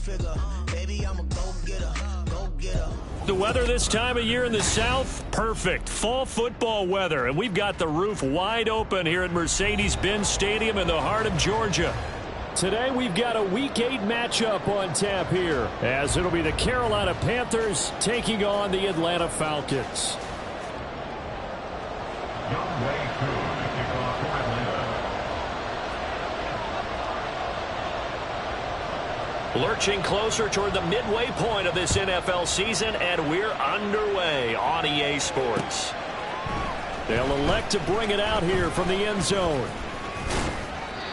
figure. Baby, I'm a go-getter, go-getter. The weather this time of year in the South, perfect. Fall football weather, and we've got the roof wide open here at Mercedes-Benz Stadium in the heart of Georgia. Today we've got a Week 8 matchup on tap here, as it'll be the Carolina Panthers taking on the Atlanta Falcons. Lurching closer toward the midway point of this NFL season, and we're underway on EA Sports. They'll elect to bring it out here from the end zone.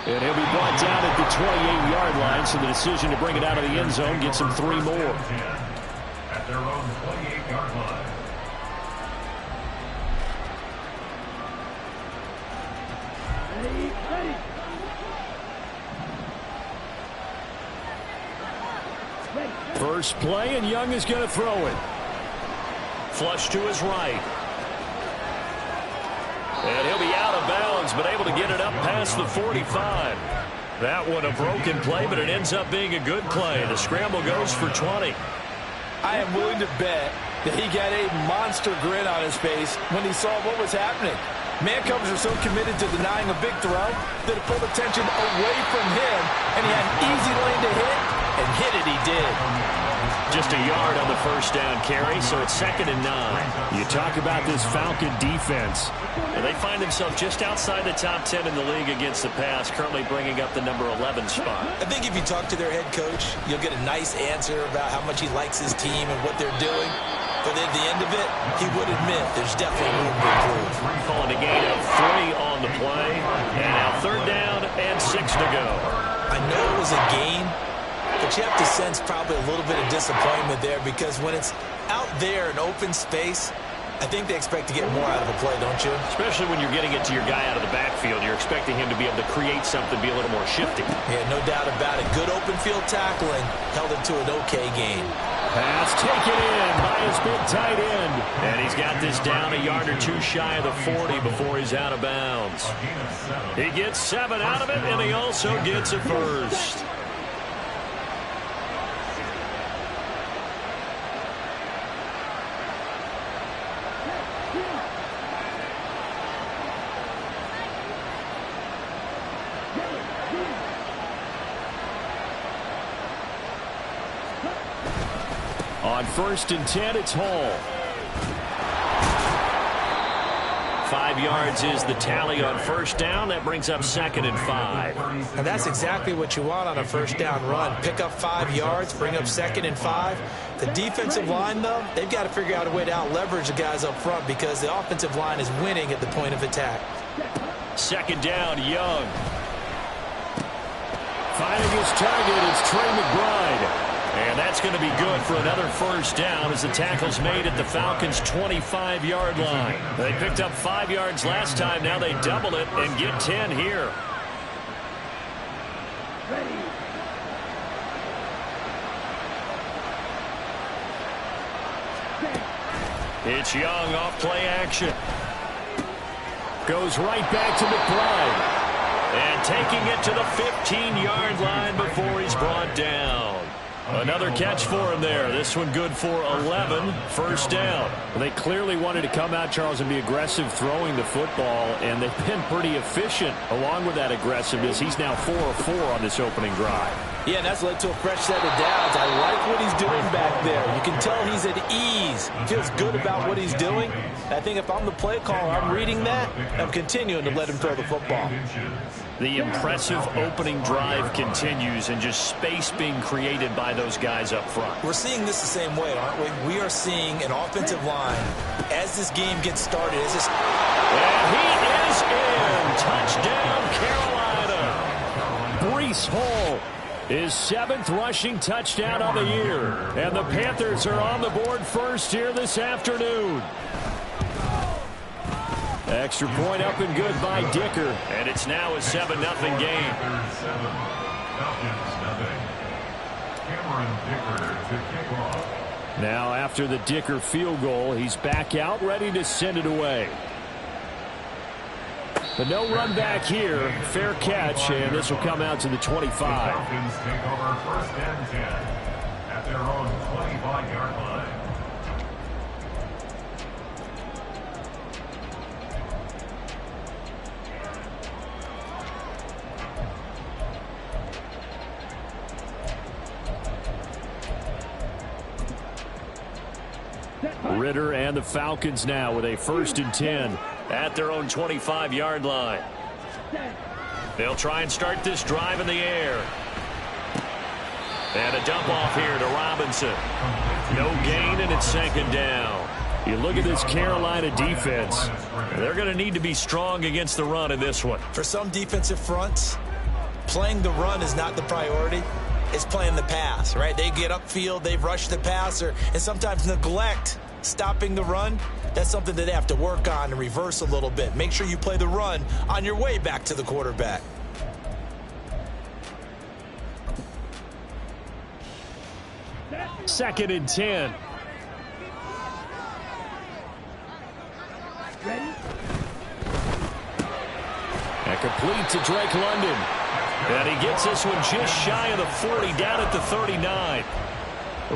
And he'll be brought down at the 28-yard line, so the decision to bring it out of the end zone gets him 3 more. At their own 28-yard line. First play, and Young is going to throw it. Flush to his right. And he'll be out of bounds, but able to get it up past the 45. That one a broken play, but it ends up being a good play. The scramble goes for 20. I am willing to bet that he got a monster grin on his face when he saw what was happening. Man-covers are so committed to denying a big throw that it pulled attention away from him, and he had an easy lane to hit, and hit it he did. Just a yard on the first down carry, so it's 2nd and 9. You talk about this Falcon defense. And they find themselves just outside the top 10 in the league against the pass, currently bringing up the number 11 spot. I think if you talk to their head coach, you'll get a nice answer about how much he likes his team and what they're doing. But at the end of it, he would admit there's definitely room to improve. Calling a gain of 3 on the play. And now 3rd down and 6 to go. I know it was a gain, but you have to sense probably a little bit of disappointment there, because when it's out there in open space, I think they expect to get more out of the play, don't you? Especially when you're getting it to your guy out of the backfield. You're expecting him to be able to create something, be a little more shifty. Yeah, no doubt about it. Good open field tackling held it to an okay gain. Pass taken in by his big tight end. And he's got this down a yard or 2 shy of the 40 before he's out of bounds. He gets 7 out of it, and he also gets a first. On 1st and 10, it's Hall. 5 yards is the tally on 1st down. That brings up 2nd and 5. And that's exactly what you want on a 1st down run. Pick up 5 yards, bring up 2nd and 5. The defensive line, though, they've got to figure out a way to out-leverage the guys up front, because the offensive line is winning at the point of attack. 2nd down, Young. Finding his target is Trey McBride. And that's going to be good for another 1st down as the tackle's made at the Falcons' 25-yard line. They picked up 5 yards last time. Now they double it and get 10 here. It's Young off play action. Goes right back to McBride. And taking it to the 15-yard line before he's brought down. Another catch for him there. This one good for 11. 1st down. Well, they clearly wanted to come out, Charles, and be aggressive throwing the football, and they've been pretty efficient along with that aggressiveness. He's now 4 of 4 on this opening drive. Yeah, and that's led to a fresh set of downs. I like what he's doing back there. You can tell he's at ease. He feels good about what he's doing. I think if I'm the play caller, I'm reading that. I'm continuing to let him throw the football. The impressive opening drive continues, and just space being created by those guys up front. We're seeing this the same way, aren't we? We are seeing an offensive line as this game gets started. And he is in. Touchdown, Carolina. Breece Hall, his 7th rushing touchdown of the year. And the Panthers are on the board first here this afternoon. Extra point up and good by Dicker. And it's now a 7-0 game. Now after the Dicker field goal, he's back out ready to send it away. But no run back here. Fair catch, and this will come out to the 25. Falcons take over 1st and 10. Ritter and the Falcons now with a 1st and 10 at their own 25-yard line. They'll try and start this drive in the air. And a dump off here to Robinson. No gain, and it's 2nd down. You look at this Carolina defense. They're going to need to be strong against the run in this one. For some defensive fronts, playing the run is not the priority. It's playing the pass, right? They get upfield, they rush the passer, and sometimes neglect stopping the run. That's something that they have to work on and reverse a little bit. Make sure you play the run on your way back to the quarterback. Second and 10. And complete to Drake London. And he gets this one just shy of the 40, down at the 39.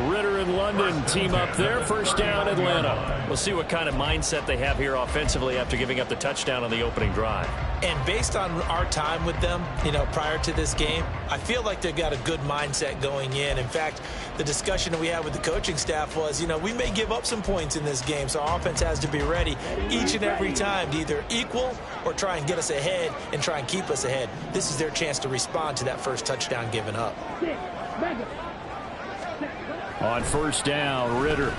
Ritter and London team up there. 1st down, Atlanta. We'll see what kind of mindset they have here offensively after giving up the touchdown on the opening drive. And based on our time with them, prior to this game, I feel like they've got a good mindset going in. In fact, the discussion that we had with the coaching staff was, we may give up some points in this game, so our offense has to be ready each and every time to either equal or try and get us ahead and try and keep us ahead. This is their chance to respond to that first touchdown given up. On 1st down, Ritter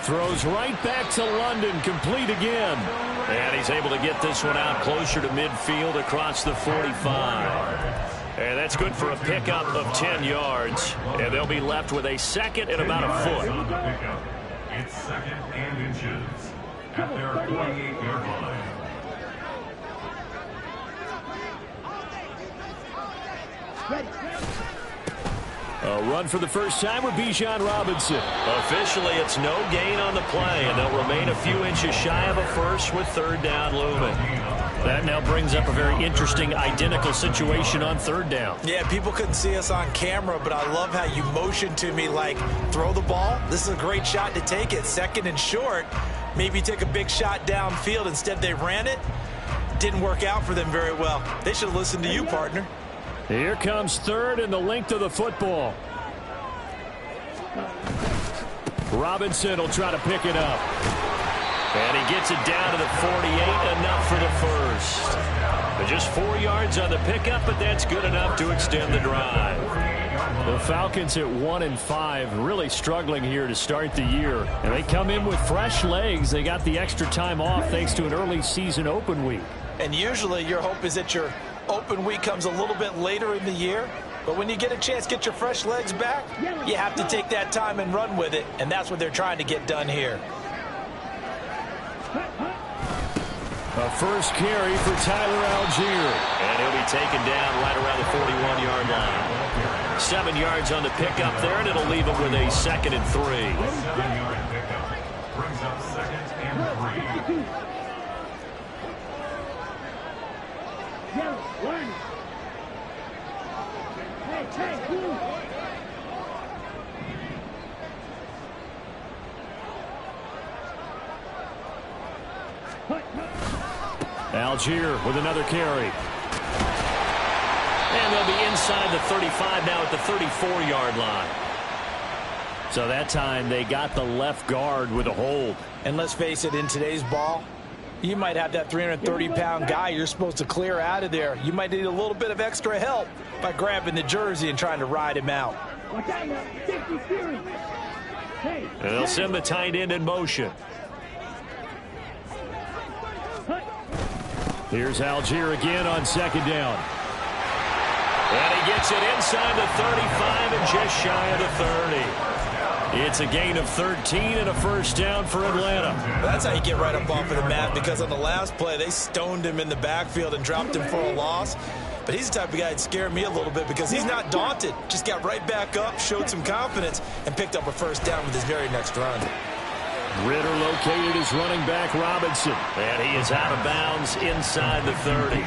throws right back to London, complete again. And he's able to get this one out closer to midfield across the 45. And that's good for a pickup of 10 yards. And they'll be left with a 2nd and about a foot. It's 2nd and inches at their 48-yard line. A run for the first time with Bijan Robinson. Officially, it's no gain on the play, and they'll remain a few inches shy of a first with 3rd down looming. That now brings up a very interesting identical situation on 3rd down. Yeah, people couldn't see us on camera, but I love how you motioned to me like, throw the ball. This is a great shot to take it. 2nd and short. Maybe take a big shot downfield. Instead, they ran it. Didn't work out for them very well. They should have listened to you, partner. Here comes 3rd and the length of the football. Robinson will try to pick it up. And he gets it down to the 48, enough for the first. Just 4 yards on the pickup, but that's good enough to extend the drive. The Falcons at 1-5, really struggling here to start the year. And they come in with fresh legs. They got the extra time off thanks to an early season open week. And usually your hope is that your open week comes a little bit later in the year. But when you get a chance to get your fresh legs back, you have to take that time and run with it. And that's what they're trying to get done here. A first carry for Tyler Algier. And he'll be taken down right around the 41-yard line. 7 yards on the pickup there, and it'll leave him with a 2nd and 3. 7-yard pickup brings up 2nd and 3. Algier with another carry. And they'll be inside the 35 now at the 34-yard line. So that time they got the left guard with a hold. And let's face it, in today's ball, you might have that 330-pound guy you're supposed to clear out of there. You might need a little bit of extra help by grabbing the jersey and trying to ride him out. And they'll send the tight end in motion. Here's Algier again on 2nd down. And he gets it inside the 35 and just shy of the 30. It's a gain of 13 and a first down for Atlanta. That's how you get right up off of the mat, because on the last play, they stoned him in the backfield and dropped him for a loss. But he's the type of guy that scared me a little bit because he's not daunted. Just got right back up, showed some confidence, and picked up a first down with his very next run. Ritter located his running back Robinson. And he is out of bounds inside the 30.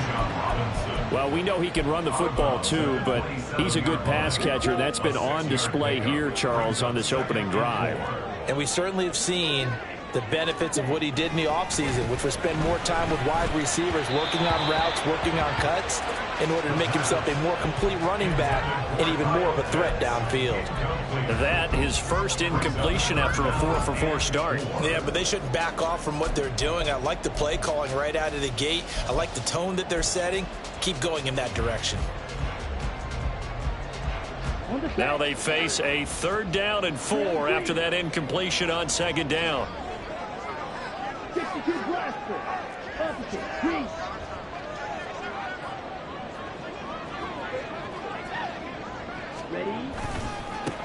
Well, we know he can run the football too, but he's a good pass catcher. That's been on display here, Charles, on this opening drive. And we certainly have seen the benefits of what he did in the offseason, which was spend more time with wide receivers, working on routes, working on cuts, in order to make himself a more complete running back and even more of a threat downfield. That his first incompletion after a 4-for-4 start. Yeah, but they shouldn't back off from what they're doing. I like the play calling right out of the gate. I like the tone that they're setting. Keep going in that direction. Now they face a 3rd down and 4 after that incompletion on 2nd down. 62 blaster. Opposite. Green. Ready?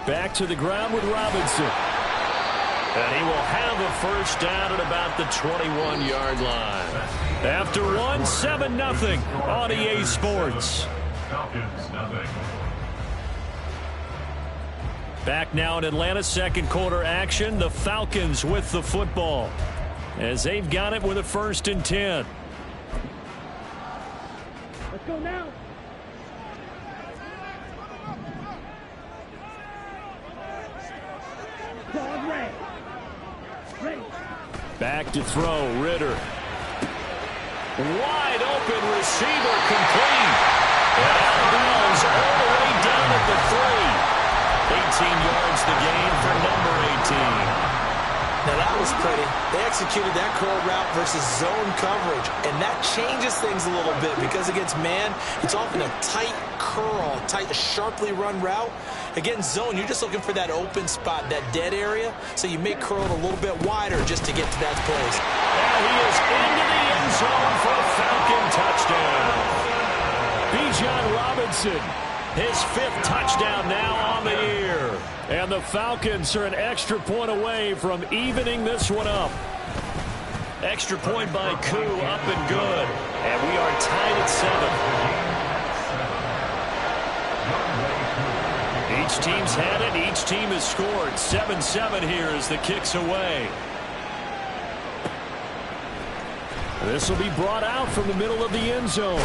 Back to the ground with Robinson. And he will have a first down at about the 21-yard line. After 1, 7-0 on EA Sports. Falcons, nothing. Back now in Atlanta, 2nd quarter action. The Falcons with the football as they've got it with a 1st and 10. Let's go now. Dog red. Ready. Back to throw, Ritter. Wide open receiver, complete. And out of bounds all the way down at the 3. 18 yards the gain for number 18. Now that was pretty. They executed that curl route versus zone coverage, and that changes things a little bit because against man, it's often a tight curl, tight, sharply run route. Against zone, you're just looking for that open spot, that dead area, so you may curl it a little bit wider just to get to that place. And he is into the end zone for a Falcon touchdown. Bijan Robinson, his 5th touchdown now on the year. And the Falcons are an extra point away from evening this one up. Extra point by Koo, up and good. And we are tied at 7. Each team's had it. Each team has scored. 7-7 here as the kick's away. This will be brought out from the middle of the end zone.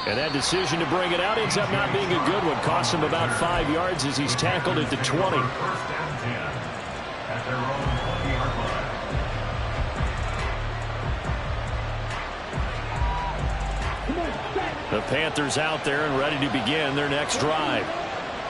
And that decision to bring it out ends up not being a good one. Costs him about 5 yards as he's tackled at the 20. 1st and 10 at their own 20-yard line. The Panthers out there and ready to begin their next drive.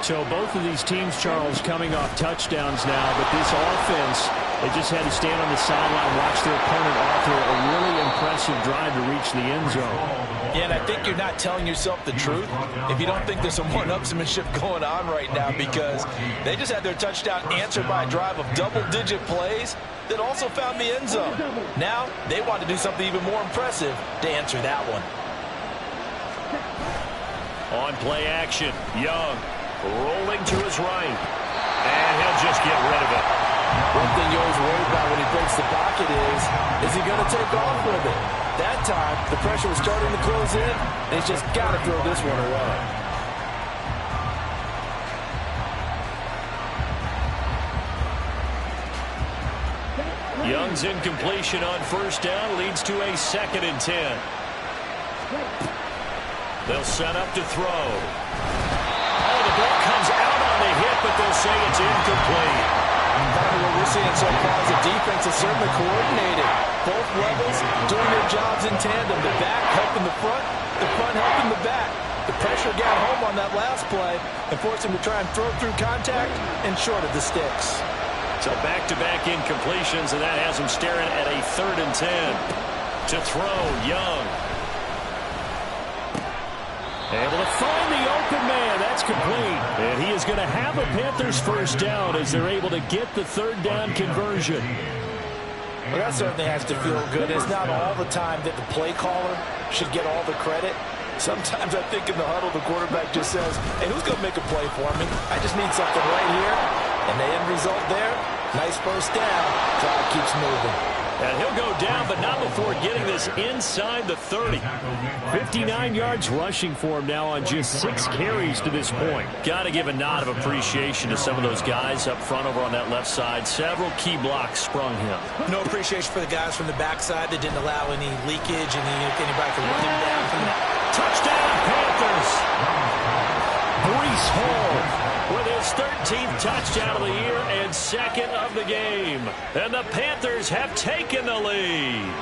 So both of these teams, Charles, coming off touchdowns now, but this offense, they just had to stand on the sideline, watch their opponent offer a really impressive drive to reach the end zone. Yeah, and I think you're not telling yourself the truth if you don't think there's some one-upsmanship going on right now, because they just had their touchdown answered by a drive of double-digit plays that also found the end zone. Now they want to do something even more impressive to answer that one. On play action, Young rolling to his right, and he'll just get rid of it. One thing you always worry about when he breaks the pocket is he going to take off with it? That time, the pressure was starting to close in, and he's just got to throw this one away. Young's incompletion on 1st down leads to a 2nd and 10. They'll set up to throw. Oh, the ball comes out on the hit, but they'll say it's incomplete. What we're seeing so far is the defense is certainly coordinated. Both levels doing their jobs in tandem. The back helping the front helping the back. The pressure got home on that last play and forced him to try and throw through contact and short of the sticks. So back-to-back incompletions, and that has him staring at a 3rd and 10. To throw, Young. Able to find the open man. That's complete. And he is going to have a Panthers first down as they're able to get the 3rd down conversion. Well, that certainly has to feel good. It's not all the time that the play caller should get all the credit. Sometimes I think in the huddle, the quarterback just says, hey, who's going to make a play for me? I just need something right here. And the end result there, nice first down. Drive keeps moving. And he'll go down, but not before getting this inside the 30. 59 yards rushing for him now on just 6 carries to this point. Got to give a nod of appreciation to some of those guys up front over on that left side. Several key blocks sprung him. No appreciation for the guys from the backside that didn't allow any leakage and anybody could run them down from that. Touchdown, Panthers! Breece Hall with his 13th touchdown of the year and second of the game. And the Panthers have taken the lead.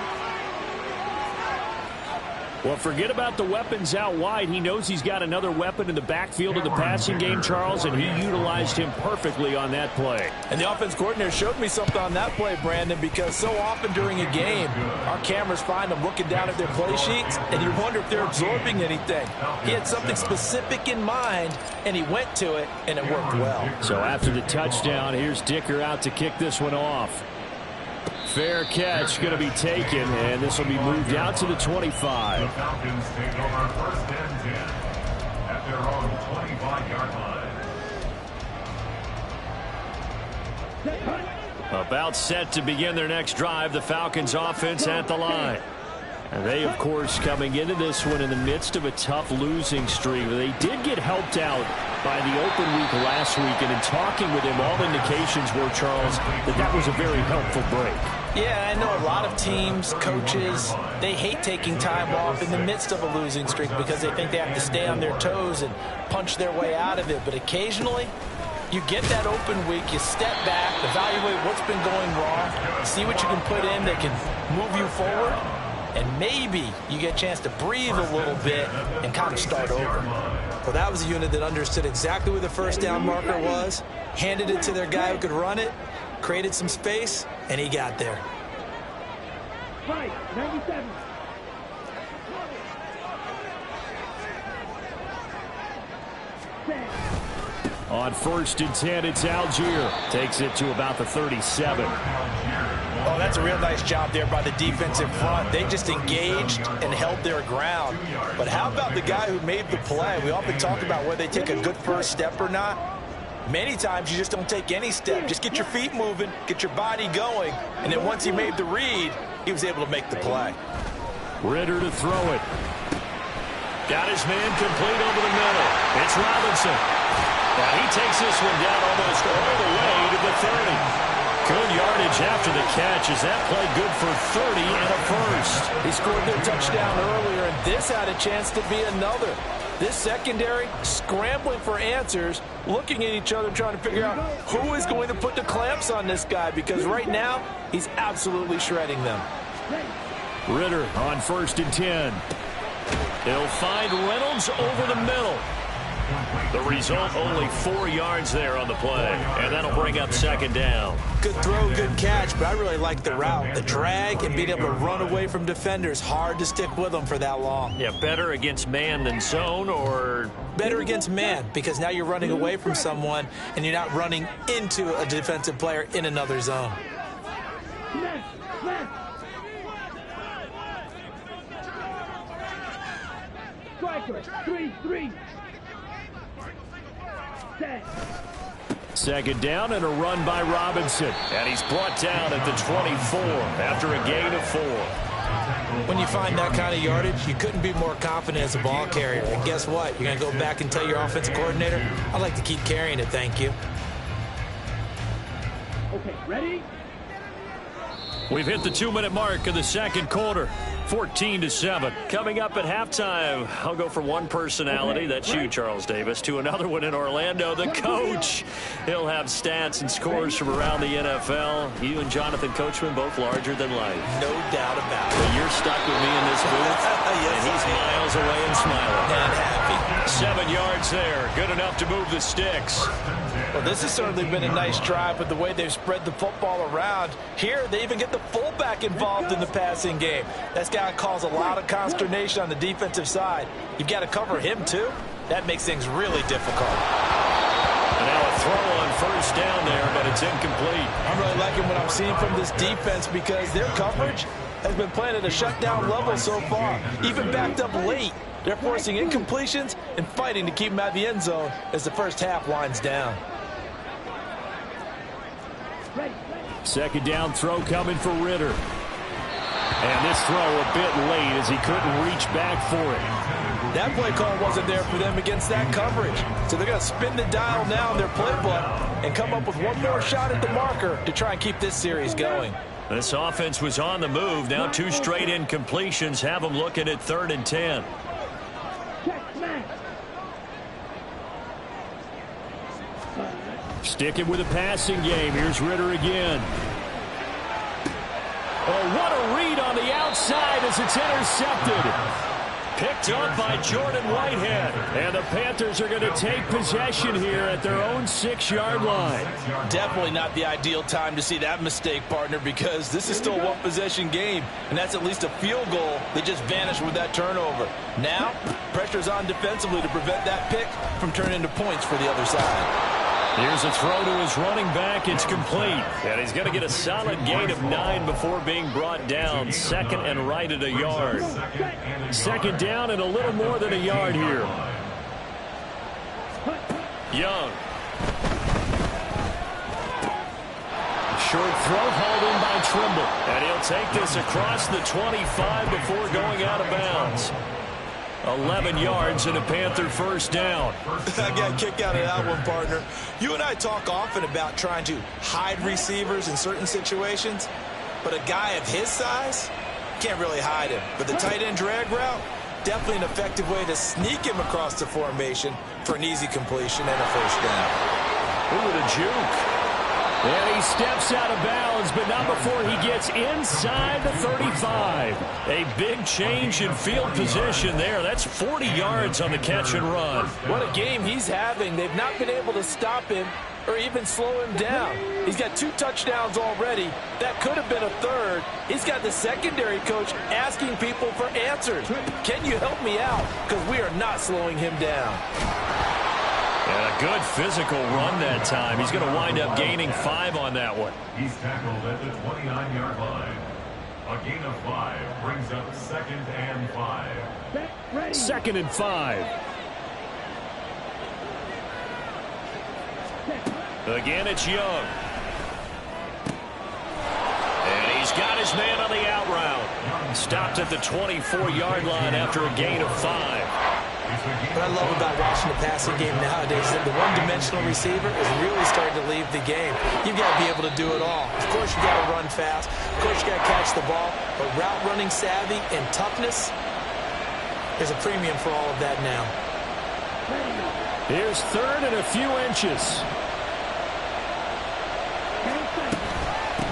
Well, forget about the weapons out wide. He knows he's got another weapon in the backfield of the passing game, Charles, and he utilized him perfectly on that play. And the offense coordinator showed me something on that play, Brandon, because so often during a game, our cameras find them looking down at their play sheets, and you wonder if they're absorbing anything. He had something specific in mind, and he went to it, and it worked well. So after the touchdown, here's Dicker out to kick this one off. Fair catch going to be taken, and this will be moved out to the 25. The Falcons take over first and 10 at their own 25-yard line. About set to begin their next drive, the Falcons offense at the line. And they, of course, coming into this one in the midst of a tough losing streak. They did get helped out by the open week last week, and in talking with him, all indications were, Charles, that was a very helpful break. Yeah, I know a lot of teams, coaches, they hate taking time off in the midst of a losing streak because they think they have to stay on their toes and punch their way out of it. But occasionally, you get that open week, you step back, evaluate what's been going wrong, see what you can put in that can move you forward, and maybe you get a chance to breathe a little bit and kind of start over. Well, that was a unit that understood exactly where the first down marker was, handed it to their guy who could run it, created some space, and he got there. Right, 97. On first and 10, it's Algier. Takes it to about the 37. Oh, that's a real nice job there by the defensive front. They just engaged and held their ground. But how about the guy who made the play? We often talk about whether they take a good first step or not. Many times you just don't take any step. Just get your feet moving, get your body going, and then once he made the read, he was able to make the play. Ritter to throw it. Got his man complete over the middle. It's Robinson. Now he takes this one down almost all the way to the 30. Good yardage after the catch. Is that play good for 30 and a first? He scored their touchdown earlier, and this had a chance to be another. This secondary scrambling for answers, looking at each other, trying to figure out who is going to put the clamps on this guy, because right now he's absolutely shredding them. Ritter on first and 10. He'll find Reynolds over the middle. The result, only 4 yards there on the play, and that'll bring up second down. Good throw, good catch, but I really like the route. The drag and being able to run away from defenders, hard to stick with them for that long. Yeah, better against man than zone, or? Better against man, because now you're running away from someone and you're not running into a defensive player in another zone. Striker, 3-3. Second down and a run by Robinson. And he's brought down at the 24 after a gain of 4. When you find that kind of yardage, you couldn't be more confident as a ball carrier. And guess what? You're going to go back and tell your offensive coordinator, I'd like to keep carrying it, thank you. Okay, ready? We've hit the 2-minute mark of the second quarter. 14-7. Coming up at halftime, I'll go from one personality, that's you, Charles Davis, to another one in Orlando, the coach. He'll have stats and scores from around the NFL. You and Jonathan Coachman, both larger than life. No doubt about it. But you're stuck with me in this booth, Yes, and he's miles away and smiling. And happy. 7 yards there, good enough to move the sticks. Well, this has certainly been a nice drive with the way they've spread the football around. Here, they even get the fullback involved in the passing game. That's got to cause a lot of consternation on the defensive side. You've got to cover him, too. That makes things really difficult. And now a throw on first down there, but it's incomplete. I'm really liking what I'm seeing from this defense because their coverage has been playing at a shutdown level so far. Even backed up late, they're forcing incompletions and fighting to keep them out of the end zone as the first half winds down. Second down throw coming for Ritter. And this throw a bit late as he couldn't reach back for it. That play call wasn't there for them against that coverage. So they're going to spin the dial now in their playbook and come up with one more shot at the marker to try and keep this series going. This offense was on the move. Now 2 straight incompletions have them looking at 3rd and 10. Sticking with a passing game. Here's Ritter again. Oh, what a read on the outside as it's intercepted. Picked up by Jordan Whitehead. And the Panthers are going to take possession here at their own 6-yard line. Definitely not the ideal time to see that mistake, partner, because this is still a one-possession game, and that's at least a field goal that just vanished with that turnover. Now, pressure's on defensively to prevent that pick from turning into points for the other side. Here's a throw to his running back. It's complete. And he's going to get a solid gain of 9 before being brought down. Second and right at a yard. Second down and a little more than a yard here. Young. Short throw hauled in by Trimble. And he'll take this across the 25 before going out of bounds. 11 yards and a Panther first down. I got a kick out of that one, partner. You and I talk often about trying to hide receivers in certain situations, but a guy of his size can't really hide him. But the tight end drag route, definitely an effective way to sneak him across the formation for an easy completion and a first down. Ooh, with a juke. And he steps out of bounds, but not before he gets inside the 35. A big change in field position there. That's 40 yards on the catch and run. What a game he's having. They've not been able to stop him or even slow him down. He's got 2 touchdowns already. That could have been a third. He's got the secondary coach asking people for answers. Can you help me out? Because we are not slowing him down. And a good physical run that time. He's going to wind up gaining 5 on that one. He's tackled at the 29-yard line. A gain of 5 brings up 2nd and 5. 2nd and 5. Again, it's Young. And he's got his man on the out route. Stopped at the 24-yard line after a gain of 5. What I love about watching the passing game nowadays is that the one-dimensional receiver is really starting to leave the game. You've got to be able to do it all. Of course, you got to run fast. Of course, you got to catch the ball. But route running savvy and toughness, there's a premium for all of that now. Here's 3rd and a few inches.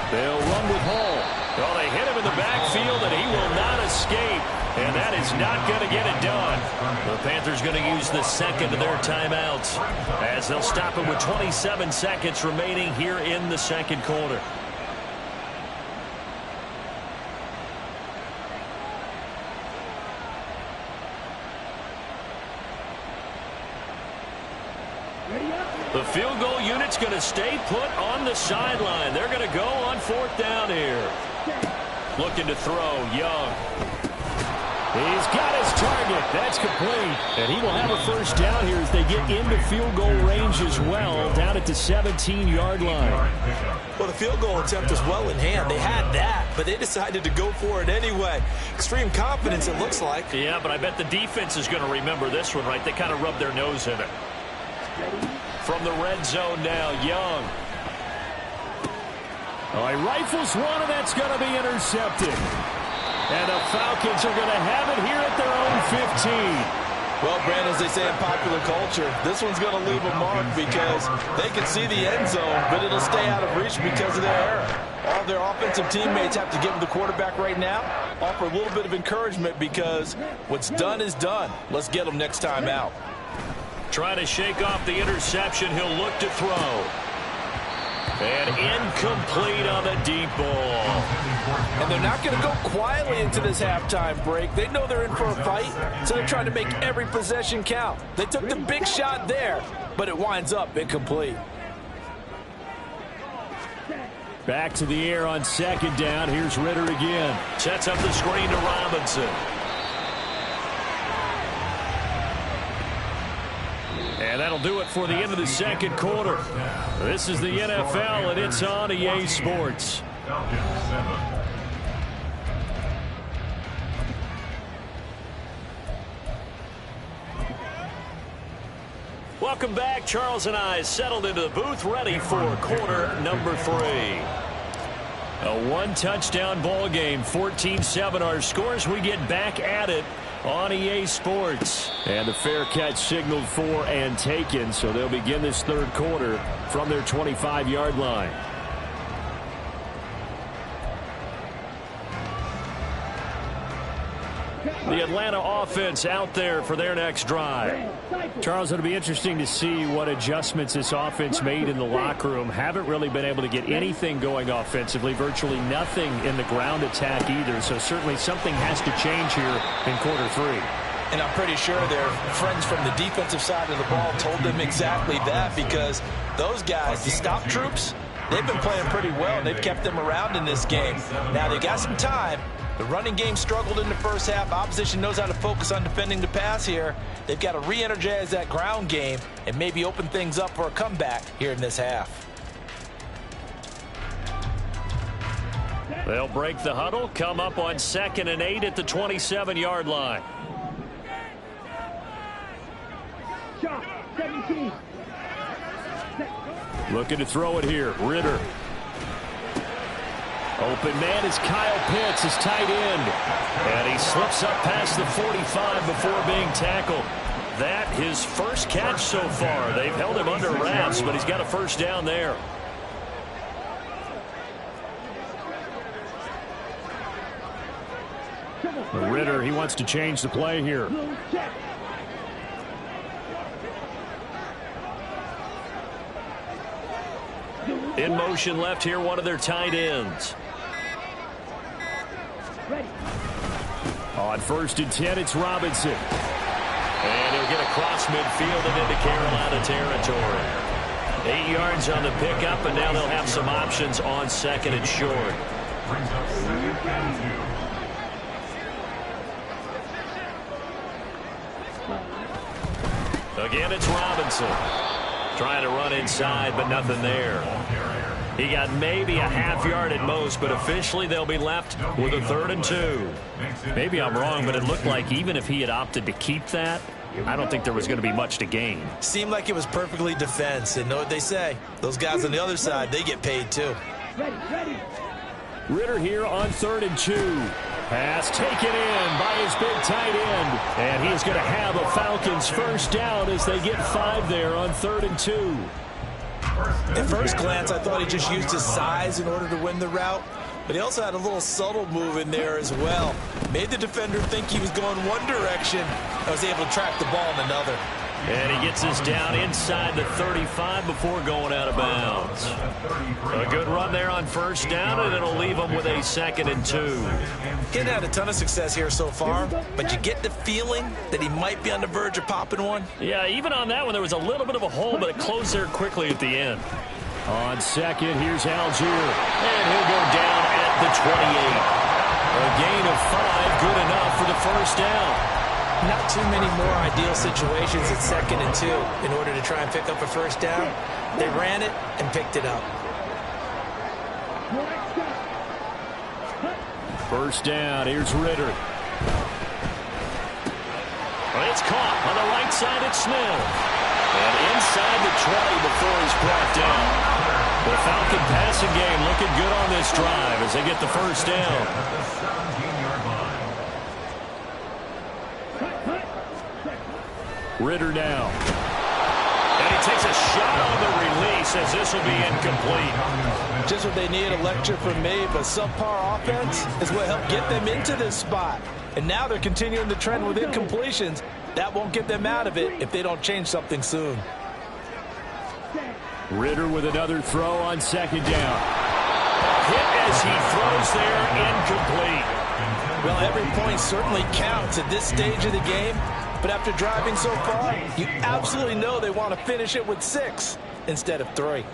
They'll run with Hall. Well, they hit him in the backfield, and he will not escape. And that is not going to get it done. The Panthers going to use the second of their timeouts as they'll stop it with 27 seconds remaining here in the second quarter. The field goal unit's going to stay put on the sideline. They're going to go on 4th down here. Looking to throw, Young. He's got his target. That's complete. And he will have a first down here as they get into field goal range as well, down at the 17-yard line. Well, the field goal attempt was well in hand. They had that, but they decided to go for it anyway. Extreme confidence, it looks like. Yeah, but I bet the defense is going to remember this one, right? They kind of rubbed their nose in it. From the red zone now, Young. Oh, he rifles one, and that's going to be intercepted. And the Falcons are going to have it here at their own 15. Well, Brandon, as they say in popular culture, this one's going to leave a mark because they can see the end zone, but it'll stay out of reach because of their error. All their offensive teammates have to give the quarterback right now, offer a little bit of encouragement because what's done is done. Let's get them next time out. Trying to shake off the interception. He'll look to throw. And incomplete on the deep ball. And they're not going to go quietly into this halftime break. They know they're in for a fight, so they're trying to make every possession count. They took the big shot there, but it winds up incomplete. Back to the air on 2nd down. Here's Ritter again. Sets up the screen to Robinson. And that'll do it for the end of the second quarter. This is the NFL, and it's on EA Sports. Welcome back. Charles and I settled into the booth, ready for quarter number 3. A one-touchdown ball game, 14-7 our scores. We get back at it on EA Sports. And the fair catch signaled for and taken, so they'll begin this third quarter from their 25-yard line. The Atlanta offense out there for their next drive. Charles, it'll be interesting to see what adjustments this offense made in the locker room. Haven't really been able to get anything going offensively, virtually nothing in the ground attack either. So certainly something has to change here in quarter three. And I'm pretty sure their friends from the defensive side of the ball told them exactly that, because those guys, the stop troops, they've been playing pretty well. They've kept them around in this game. Now they got some time. The running game struggled in the first half. Opposition knows how to focus on defending the pass here. They've got to re-energize that ground game and maybe open things up for a comeback here in this half. They'll break the huddle, come up on 2nd and 8 at the 27-yard line. Shot, 17. Looking to throw it here. Ritter. Open man is Kyle Pitts, his tight end. And he slips up past the 45 before being tackled. That his first catch so far. They've held him under wraps, but he's got a first down there. Ritter, he wants to change the play here. In motion left here, one of their tight ends. On 1st and 10, it's Robinson. And he'll get across midfield and into Carolina territory. 8 yards on the pickup, and now they'll have some options on 2nd and short. Brings up 2nd and 2. Again, it's Robinson. Trying to run inside, but nothing there. He got maybe a half yard at most, but officially they'll be left with a 3rd and 2. Maybe I'm wrong, but it looked like even if he had opted to keep that, I don't think there was going to be much to gain. Seemed like it was perfectly defense, and know what they say. Those guys on the other side, they get paid too. Ritter here on 3rd and 2. Pass taken in by his big tight end. And he is going to have a Falcons first down as they get 5 there on 3rd and 2. At first glance, I thought he just used his size in order to win the route, but he also had a little subtle move in there as well. Made the defender think he was going one direction and was able to track the ball in another. And he gets us down inside the 35 before going out of bounds. A good run there on first down, and it'll leave him with a 2nd and 2. He hadn't had a ton of success here so far, but you get the feeling that he might be on the verge of popping one. Yeah, even on that one, there was a little bit of a hole, but it closed there quickly at the end. On 2nd, here's Algier, and he'll go down at the 28. A gain of 5, good enough for the first down. Not too many more ideal situations at 2nd and 2 in order to try and pick up a first down. They ran it and picked it up. First down, here's Ritter. It's caught on the right side at Smith. And inside the 20 before he's brought down. The Falcon passing game looking good on this drive as they get the first down. Ritter now. And he takes a shot on the release as this will be incomplete. Just what they need, a lecture from me, but subpar offense is what helped get them into this spot. And now they're continuing the trend with incompletions. That won't get them out of it if they don't change something soon. Ritter with another throw on 2nd down. Hit as he throws there, incomplete. Well, every point certainly counts at this stage of the game. But after driving so far, you absolutely know they want to finish it with 6 instead of 3.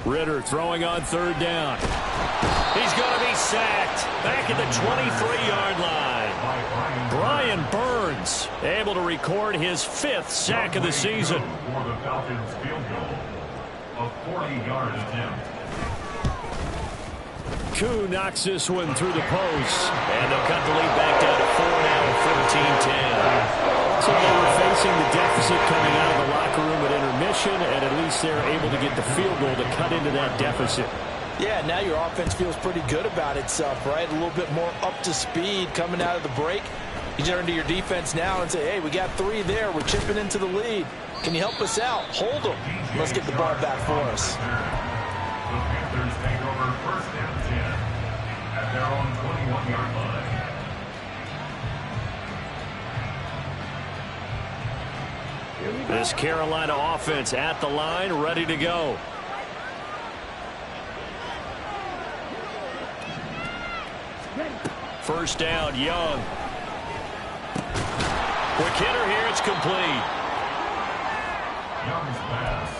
Ritter throwing on 3rd down. He's going to be sacked back at the 23-yard line. Brian Burns able to record his 5th sack of the season. For the Falcons field goal, a 40-yard attempt. Koo knocks this one through the post. And they'll cut the lead back down to 4 now, 14-10. So they were facing the deficit coming out of the locker room at intermission, and at least they're able to get the field goal to cut into that deficit. Yeah, now your offense feels pretty good about itself, right? A little bit more up to speed coming out of the break. You turn to your defense now and say, hey, we got 3 there. We're chipping into the lead. Can you help us out? Hold them. Let's get the ball back for us. The Panthers take over first and 10 at their own 21-yard line. This Carolina offense at the line, ready to go. First down, Young. Quick hitter here, it's complete. Young's pass,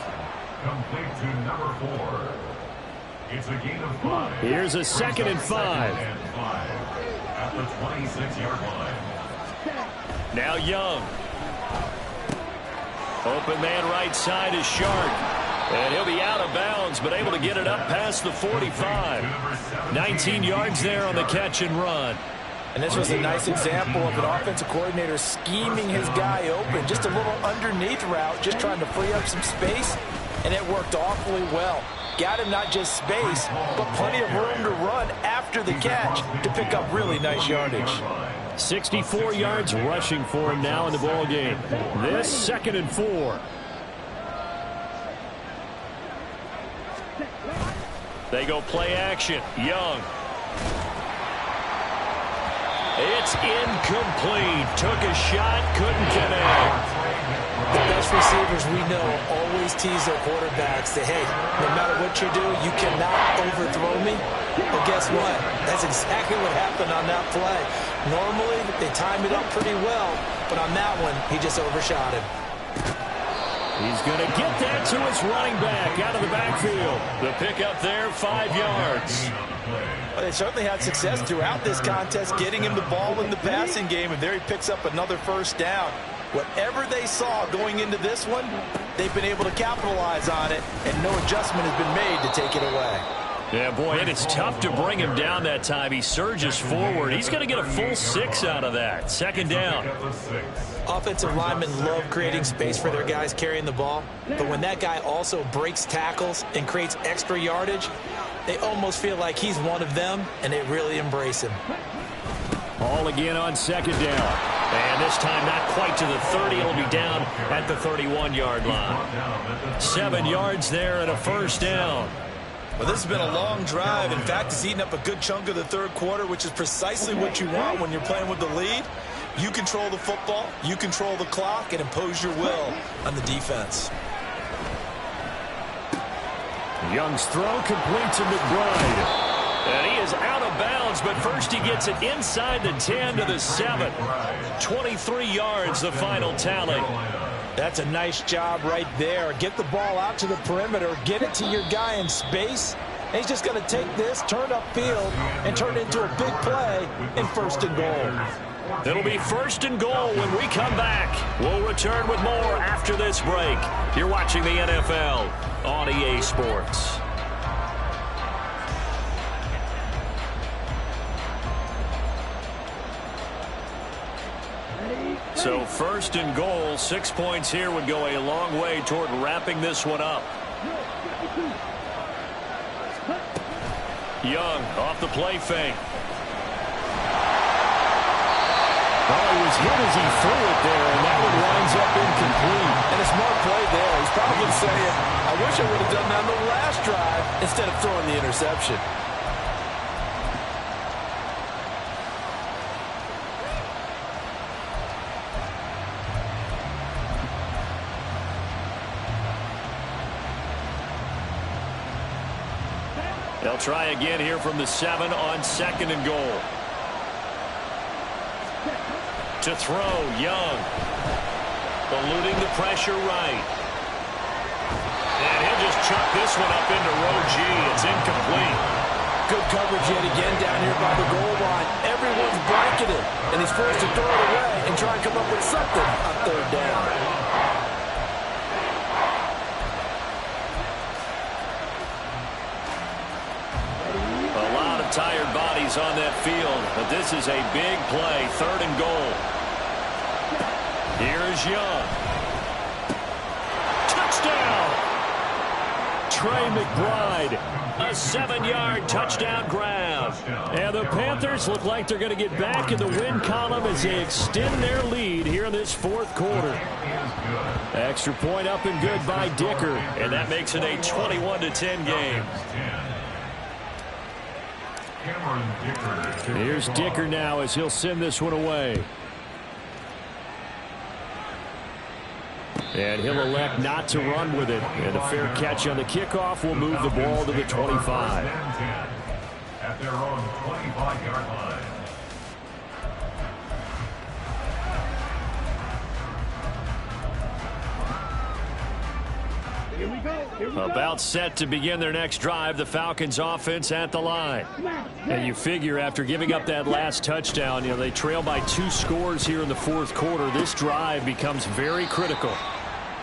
complete to number 4. It's a gain of 5. Here's a second and 5. At the 26-yard line. Now Young. Open man right side is Shark. And he'll be out of bounds, but able to get it up past the 45. 19 yards there on the catch and run. And this was a nice example of an offensive coordinator scheming his guy open. Just a little underneath route, just trying to free up some space, and it worked awfully well. Got him not just space, but plenty of room to run after the catch to pick up really nice yardage. 64 yards rushing for him now in the ball game. This second and 4. They go play action. Young. It's incomplete. Took a shot, couldn't connect. The best receivers we know always tease their quarterbacks that, hey, no matter what you do, you cannot overthrow me. Well, guess what? That's exactly what happened on that play. Normally, they time it up pretty well, but on that one, he just overshot him. He's going to get that to his running back out of the backfield. The pickup there, 5 yards. Well, they certainly had success throughout this contest getting him the ball in the passing game, and there he picks up another first down. Whatever they saw going into this one, they've been able to capitalize on it, and no adjustment has been made to take it away. Yeah, boy, and it's tough to bring him down that time. He surges forward. He's going to get a full 6 out of that. Second down. Offensive linemen love creating space for their guys carrying the ball, but when that guy also breaks tackles and creates extra yardage, they almost feel like he's one of them, and they really embrace him. All again on second down. And this time not quite to the 30. It'll be down at the 31-yard line. 7 yards there and a first down. Well, this has been a long drive. In fact, it's eaten up a good chunk of the third quarter, which is precisely what you want when you're playing with the lead. You control the football, you control the clock, and impose your will on the defense. Young's throw complete to McBride. And he is out of bounds, but first he gets it inside the 10 to the 7. 23 yards, the final tally. That's a nice job right there. Get the ball out to the perimeter, get it to your guy in space. And he's just going to take this, turn upfield, and turn it into a big play in first and goal. It'll be first and goal when we come back. We'll return with more after this break. You're watching the NFL on EA Sports. So first and goal, 6 points here would go a long way toward wrapping this one up. Young off the play fake. Well, he was hit as he threw it there, and that one winds up incomplete. And a smart play there. He's probably saying, I wish I would have done that on the last drive instead of throwing the interception. They'll try again here from the 7 on second and goal. To throw, Young. Eluding the pressure right. And he'll just chuck this one up into row G. It's incomplete. Good coverage yet again down here by the goal line. Everyone's blanketed, and he's forced to throw it away and try and come up with something on third down. Tired bodies on that field, but this is a big play. Third and goal. Here's Young. Touchdown! Trey McBride. A 7-yard touchdown grab. And the Panthers look like they're going to get back in the win column as they extend their lead here in this fourth quarter. Extra point up and good by Dicker. And that makes it a 21-10 game. Here's Dicker now as he'll send this one away. And he'll elect not to run with it. And a fair catch on the kickoff will move the ball to the 25. At their own 25-yard line. Here we go. About set to begin their next drive, the Falcons offense at the line. And you figure after giving up that last touchdown, they trail by 2 scores here in the fourth quarter. This drive becomes very critical.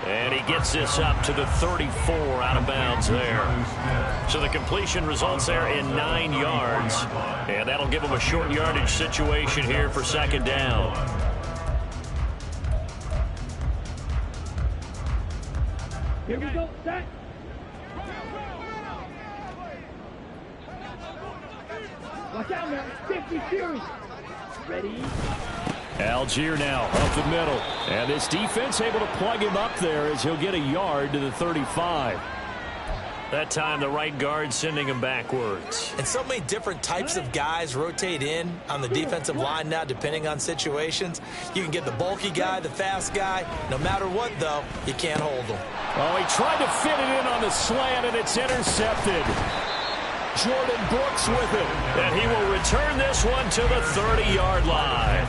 And he gets this up to the 34 out of bounds there. So the completion results there in 9 yards. And that'll give him a short yardage situation here for second down. Here we go. Set. Watch out now. 50 series. Ready. Algier now up the middle. And this defense able to plug him up there as he'll get a yard to the 35. That time the right guard sending him backwards. And so many different types of guys rotate in on the defensive line now depending on situations. You can get the bulky guy, the fast guy. No matter what, though, you can't hold him. Oh, he tried to fit it in on the slant, and it's intercepted. Jordan Brooks with it. And he will return this one to the 30-yard line.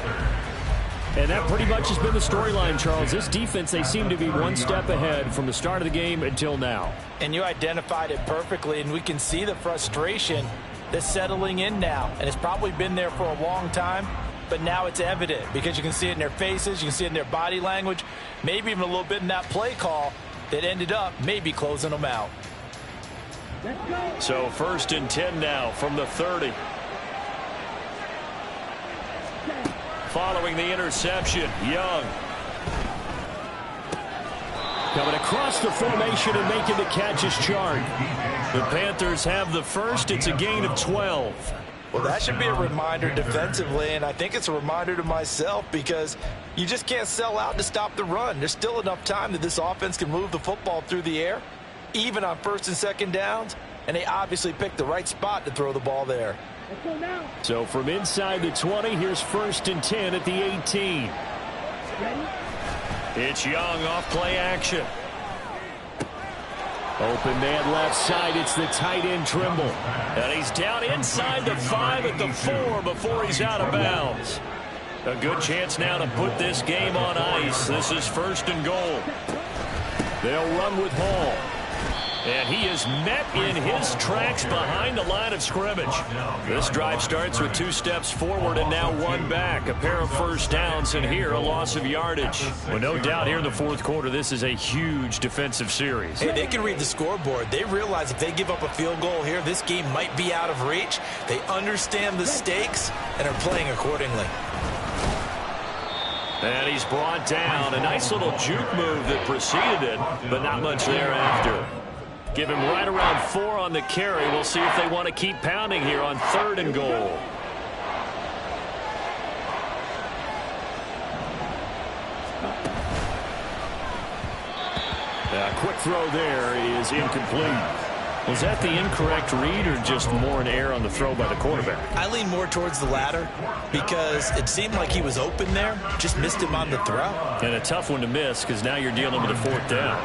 And that pretty much has been the storyline, Charles. This defense, they seem to be one step ahead from the start of the game until now. And you identified it perfectly, and we can see the frustration that's settling in now. And it's probably been there for a long time, but now it's evident because you can see it in their faces, you can see it in their body language, maybe even a little bit in that play call that ended up maybe closing them out. So 1st and 10 now from the 30. Following the interception, Young. Coming across the formation and making the catch is Chard. The Panthers have the first. It's a gain of 12. Well, that should be a reminder defensively, and I think it's a reminder to myself because you just can't sell out to stop the run. There's still enough time that this offense can move the football through the air, even on 1st and 2nd downs, and they obviously picked the right spot to throw the ball there. So from inside the 20, here's 1st and 10 at the 18. It's Young off play action. Open man left side. It's the tight end Trimble. And he's down inside the 5 at the 4 before he's out of bounds. A good chance now to put this game on ice. This is 1st and goal. They'll run with Hall. And he is met in his tracks behind the line of scrimmage. This drive starts with 2 steps forward and now 1 back. A pair of first downs, and here a loss of yardage. Well, no doubt here in the fourth quarter, this is a huge defensive series. Hey, they can read the scoreboard. They realize if they give up a field goal here, this game might be out of reach. They understand the stakes and are playing accordingly. And he's brought down. A nice little juke move that preceded it, but not much thereafter. Give him right around 4 on the carry. We'll see if they want to keep pounding here on 3rd and goal. A quick throw there is incomplete. Was that the incorrect read or just more an error on the throw by the quarterback? I lean more towards the latter because it seemed like he was open there, just missed him on the throw. And a tough one to miss because now you're dealing with a 4th down.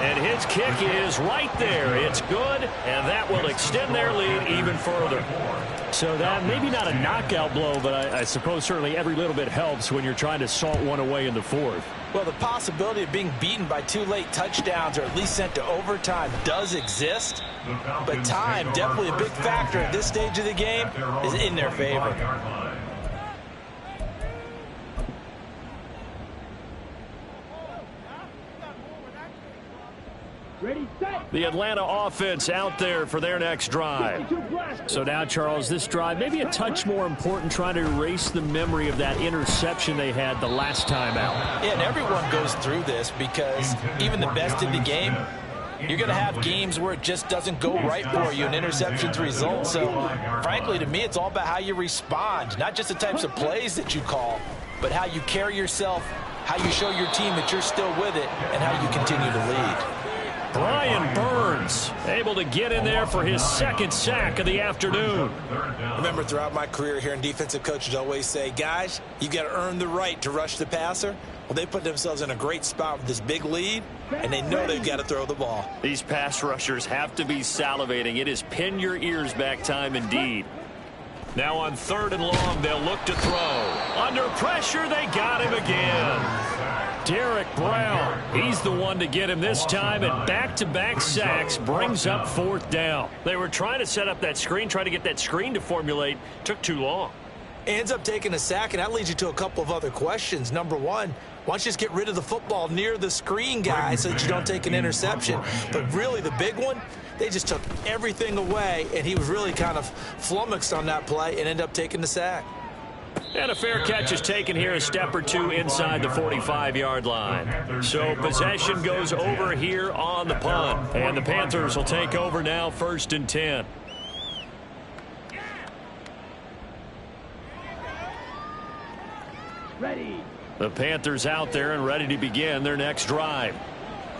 And his kick is right there. It's good, and that will extend their lead even further. So that maybe not a knockout blow, but I suppose certainly every little bit helps when you're trying to salt one away in the 4th. Well, the possibility of being beaten by 2 late touchdowns or at least sent to overtime does exist, but time, definitely a big factor at this stage of the game, is in their favor. Ready, set. The Atlanta offense out there for their next drive. So now, Charles, this drive maybe a touch more important, trying to erase the memory of that interception they had the last time out. Yeah, and everyone goes through this because even the best in the game, you're going to have games where it just doesn't go right for you and interceptions result. So, frankly, to me, it's all about how you respond, not just the types of plays that you call, but how you carry yourself, how you show your team that you're still with it, and how you continue to lead. Brian Burns able to get in there for his second sack of the afternoon. Remember, throughout my career here in defensive coaches always say, guys, you got to earn the right to rush the passer. Well, they put themselves in a great spot with this big lead, and they know they've got to throw the ball. These pass rushers have to be salivating. It is pin your ears back time indeed. Now on 3rd and long, they'll look to throw. Under pressure, they got him again. Derek Brown, he's the one to get him this time, and back-to-back sacks brings up 4th down. They were trying to set up that screen, trying to get that screen to formulate. Took too long. Ends up taking a sack, and that leads you to a couple of other questions. Number one, why don't you just get rid of the football near the screen guy so that you don't take an interception? But really the big one, they just took everything away, and he was really kind of flummoxed on that play and ended up taking the sack. And a fair catch is taken here, a step or two inside the 45-yard line. So possession goes over here on the punt. And the Panthers will take over now, 1st and 10. Ready. The Panthers out there and ready to begin their next drive.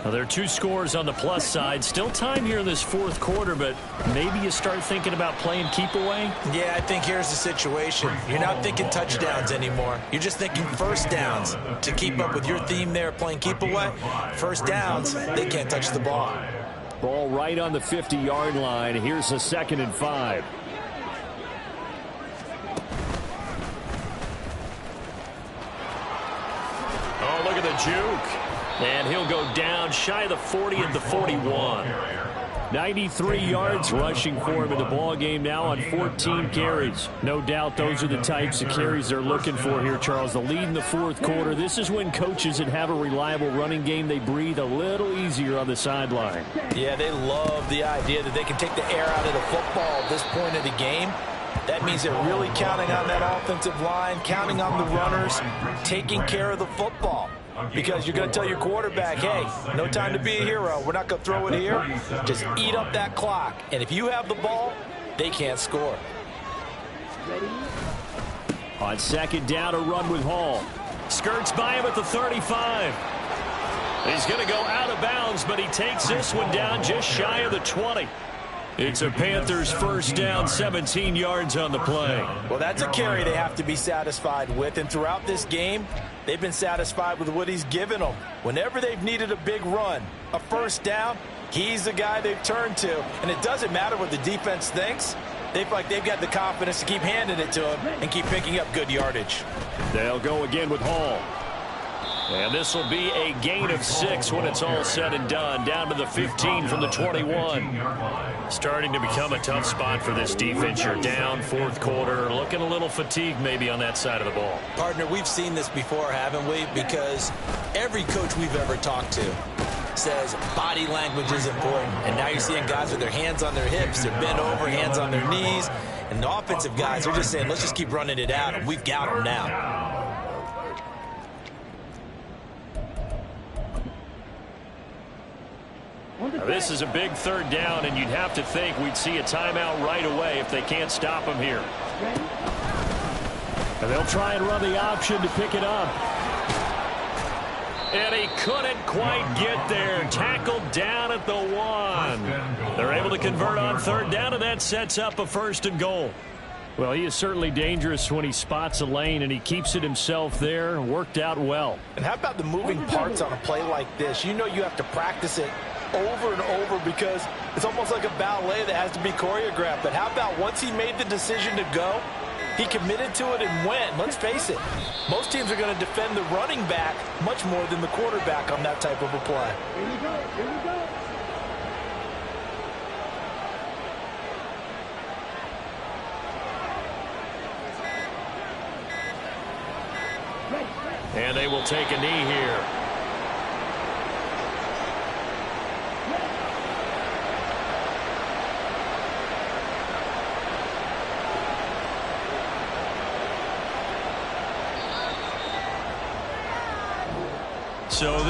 Now, there are 2 scores on the plus side. Still time here in this 4th quarter, but maybe you start thinking about playing keep away? Yeah, I think here's the situation. You're not thinking touchdowns anymore. You're just thinking first downs. To keep up with your theme there, playing keep away, first downs, they can't touch the ball. Ball right on the 50-yard line. Here's a 2nd and 5. Oh, look at the juke. And he'll go down shy of the 40 at the 41. 93 yards rushing for him in the ball game now on 14 carries. No doubt those are the types of carries they're looking for here, Charles. The lead in the 4th quarter. This is when coaches that have a reliable running game, they breathe a little easier on the sideline. Yeah, they love the idea that they can take the air out of the football at this point of the game. That means they're really counting on that offensive line, counting on the runners, taking care of the football. Because you're going to tell your quarterback, hey, no time to be a hero. We're not going to throw it here. Just eat up that clock. And if you have the ball, they can't score. Ready. On 2nd down, a run with Hall. Skirts by him at the 35. He's going to go out of bounds, but he takes this one down just shy of the 20. It's a Panthers 1st down, 17 yards on the play. Well, that's a carry they have to be satisfied with. And throughout this game, they've been satisfied with what he's given them. Whenever they've needed a big run, a 1st down, he's the guy they've turned to. And it doesn't matter what the defense thinks. They feel like they've got the confidence to keep handing it to him and keep picking up good yardage. They'll go again with Hall. And this will be a gain of 6 when it's all said and done. Down to the 15 from the 21. Starting to become a tough spot for this defense. You're down 4th quarter. Looking a little fatigued maybe on that side of the ball. Partner, we've seen this before, haven't we? Because every coach we've ever talked to says body language is important. And now you're seeing guys with their hands on their hips. They're bent over, hands on their knees. And the offensive guys are just saying, let's just keep running it out. And we've got them now. Now, this is a big 3rd down, and you'd have to think we'd see a timeout right away if they can't stop him here. And they'll try and run the option to pick it up. And he couldn't quite get there. Tackled down at the 1. They're able to convert on 3rd down, and that sets up a 1st and goal. Well, he is certainly dangerous when he spots a lane, and he keeps it himself there. Worked out well. And how about the moving parts on a play like this? You know you have to practice it over and over because it's almost like a ballet that has to be choreographed. But how about once he made the decision to go, he committed to it and went. Let's face it, most teams are going to defend the running back much more than the quarterback on that type of a play. Here we go. Here we go. And they will take a knee here. So this